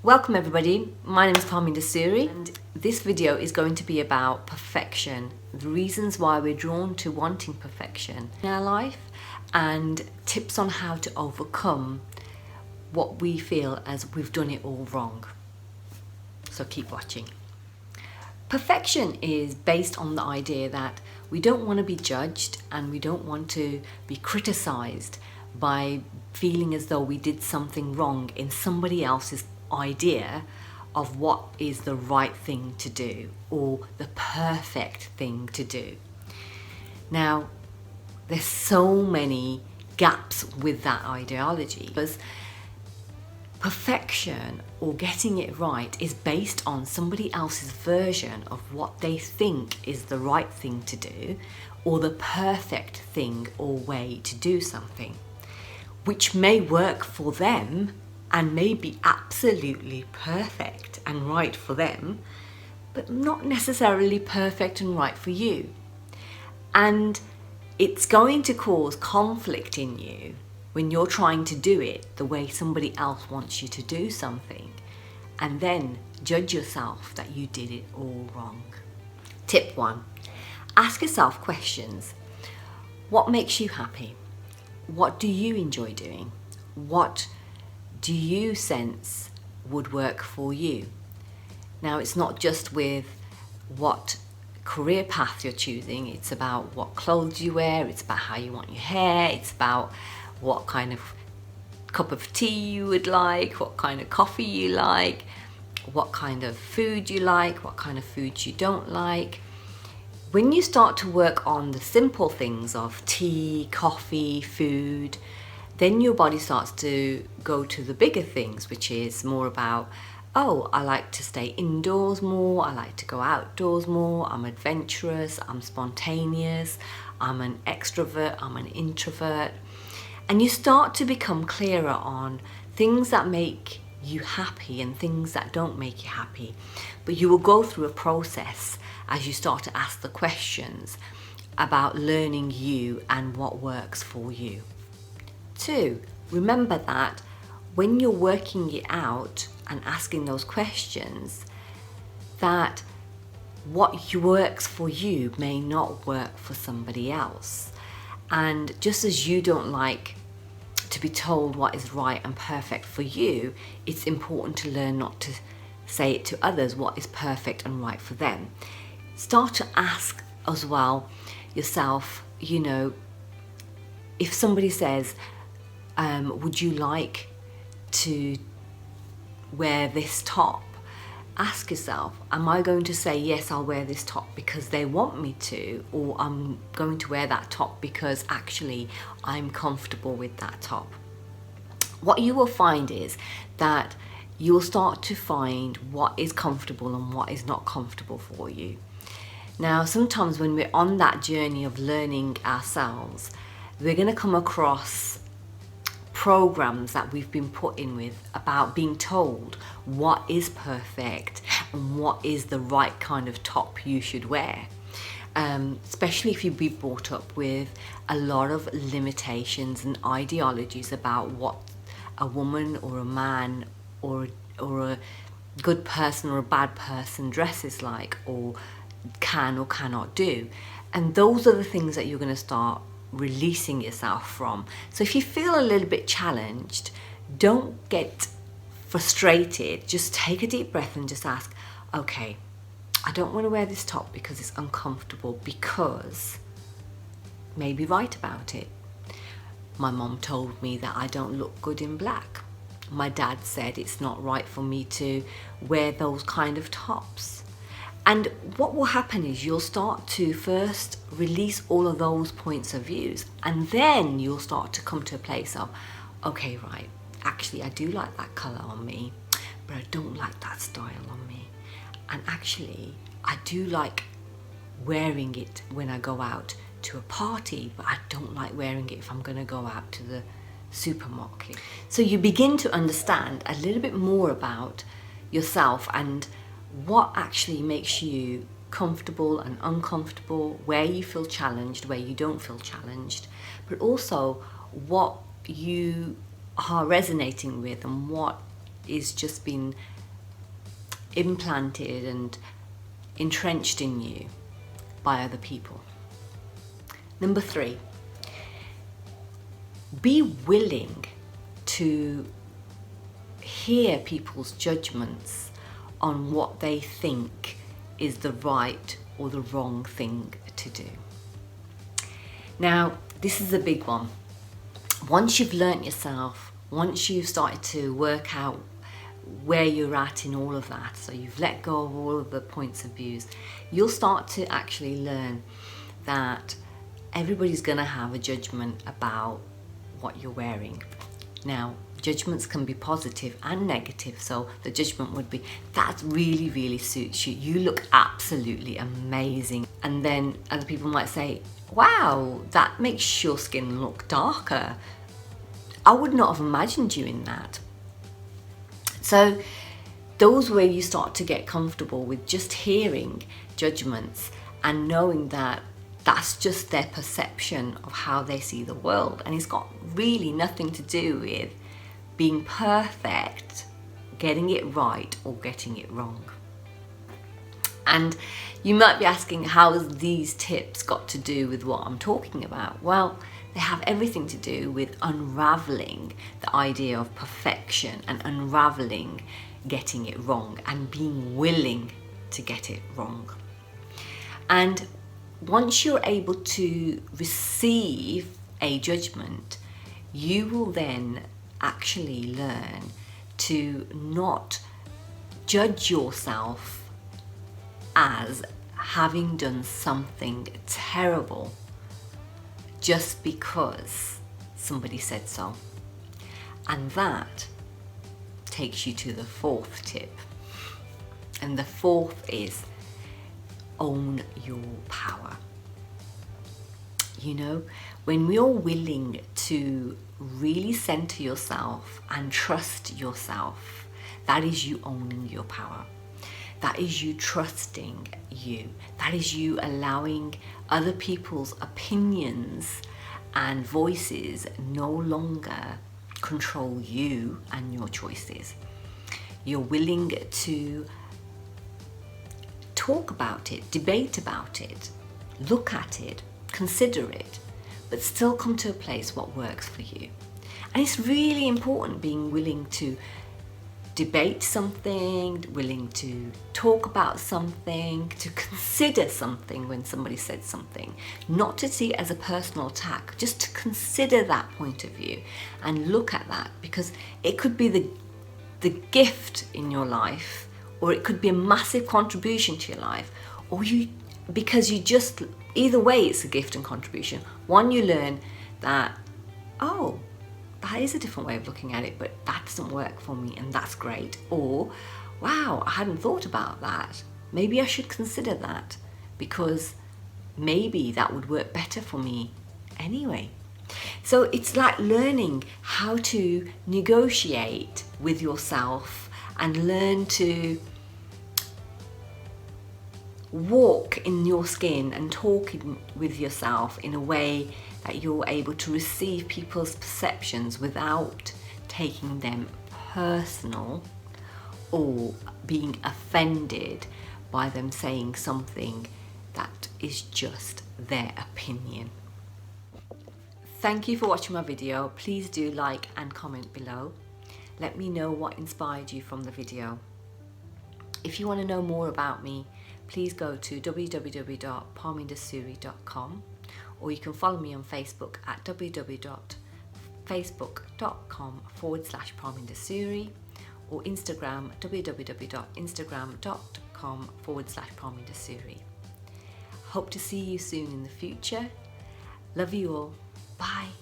Welcome everybody, my name is Parminder Suri and this video is going to be about perfection, the reasons why we're drawn to wanting perfection in our life and tips on how to overcome what we feel as we've done it all wrong. So keep watching. Perfection is based on the idea that we don't want to be judged and we don't want to be criticized by feeling as though we did something wrong in somebody else's idea of what is the right thing to do or the perfect thing to do. Now, there's so many gaps with that ideology because perfection or getting it right is based on somebody else's version of what they think is the right thing to do or the perfect thing or way to do something, which may work for them and may be absolutely perfect and right for them, but not necessarily perfect and right for you. And it's going to cause conflict in you when you're trying to do it the way somebody else wants you to do something, and then judge yourself that you did it all wrong. Tip 1, ask yourself questions. What makes you happy? What do you enjoy doing? What do you sense would work for you? Now, it's not just with what career path you're choosing, it's about what clothes you wear, it's about how you want your hair, it's about what kind of cup of tea you would like, what kind of coffee you like, what kind of food you like, what kind of foods you don't like. When you start to work on the simple things of tea, coffee, food, then your body starts to go to the bigger things, which is more about, oh, I like to stay indoors more, I like to go outdoors more, I'm adventurous, I'm spontaneous, I'm an extrovert, I'm an introvert. And you start to become clearer on things that make you happy and things that don't make you happy. But you will go through a process as you start to ask the questions about learning you and what works for you. 2, remember that when you're working it out and asking those questions, that what works for you may not work for somebody else. And just as you don't like to be told what is right and perfect for you, it's important to learn not to say it to others what is perfect and right for them. Start to ask as well yourself, if somebody says, would you like to wear this top? Ask yourself, am I going to say, yes, I'll wear this top because they want me to, or I'm going to wear that top because actually I'm comfortable with that top? What you will find is that you'll start to find what is comfortable and what is not comfortable for you. Now, sometimes when we're on that journey of learning ourselves, we're going to come across programs that we've been put in with about being told what is perfect and what is the right kind of top you should wear. Especially if you've been brought up with a lot of limitations and ideologies about what a woman or a man or a good person or a bad person dresses like or can or cannot do. And those are the things that you're going to start releasing yourself from. So if you feel a little bit challenged, don't get frustrated. Just take a deep breath and just ask, okay, I don't want to wear this top because it's uncomfortable, because maybe write about it. My mom told me that I don't look good in black. My dad said it's not right for me to wear those kind of tops. And what will happen is you'll start to first release all of those points of views, and then you'll start to come to a place of, okay, right, actually I do like that colour on me, but I don't like that style on me. And actually I do like wearing it when I go out to a party, but I don't like wearing it if I'm going to go out to the supermarket. So you begin to understand a little bit more about yourself and what actually makes you comfortable and uncomfortable, where you feel challenged, where you don't feel challenged, but also what you are resonating with and what is just been implanted and entrenched in you by other people. Number 3, be willing to hear people's judgments on what they think is the right or the wrong thing to do. Now, this is a big one. Once you've learnt yourself, once you've started to work out where you're at in all of that, so you've let go of all of the points of views, you'll start to actually learn that everybody's going to have a judgment about what you're wearing. Now, judgments can be positive and negative, so the judgment would be, that really, really suits you. You look absolutely amazing. And then other people might say, wow, that makes your skin look darker. I would not have imagined you in that. So those where you start to get comfortable with just hearing judgments and knowing that that's just their perception of how they see the world, and it's got really nothing to do with being perfect, getting it right or getting it wrong. And you might be asking, how has these tips got to do with what I'm talking about? Well, they have everything to do with unraveling the idea of perfection and unraveling getting it wrong and being willing to get it wrong. And once you're able to receive a judgment, you will then actually learn to not judge yourself as having done something terrible just because somebody said so. And that takes you to the 4th tip. And the 4th is own your power. You know, when we are willing to really center yourself and trust yourself, that is you owning your power. That is you trusting you. That is you allowing other people's opinions and voices no longer control you and your choices. You're willing to talk about it, debate about it, look at it, consider it, but still come to a place what works for you. And it's really important being willing to debate something, willing to talk about something, to consider something when somebody said something, not to see it as a personal attack, just to consider that point of view and look at that, because it could be the gift in your life, or it could be a massive contribution to your life, or because you just, either way it's a gift and contribution. One, you learn that, oh, that is a different way of looking at it, but that doesn't work for me, and that's great. Or, wow, I hadn't thought about that. Maybe I should consider that, because maybe that would work better for me anyway. So it's like learning how to negotiate with yourself and learn to walk in your skin and talk with yourself in a way that you're able to receive people's perceptions without taking them personal or being offended by them saying something that is just their opinion. Thank you for watching my video. Please do like and comment below. Let me know what inspired you from the video. If you want to know more about me, please go to www.parmindasuri.com, or you can follow me on Facebook at www.facebook.com/parmindasuri, or Instagram www.instagram.com/parmindasuri. Hope to see you soon in the future. Love you all. Bye.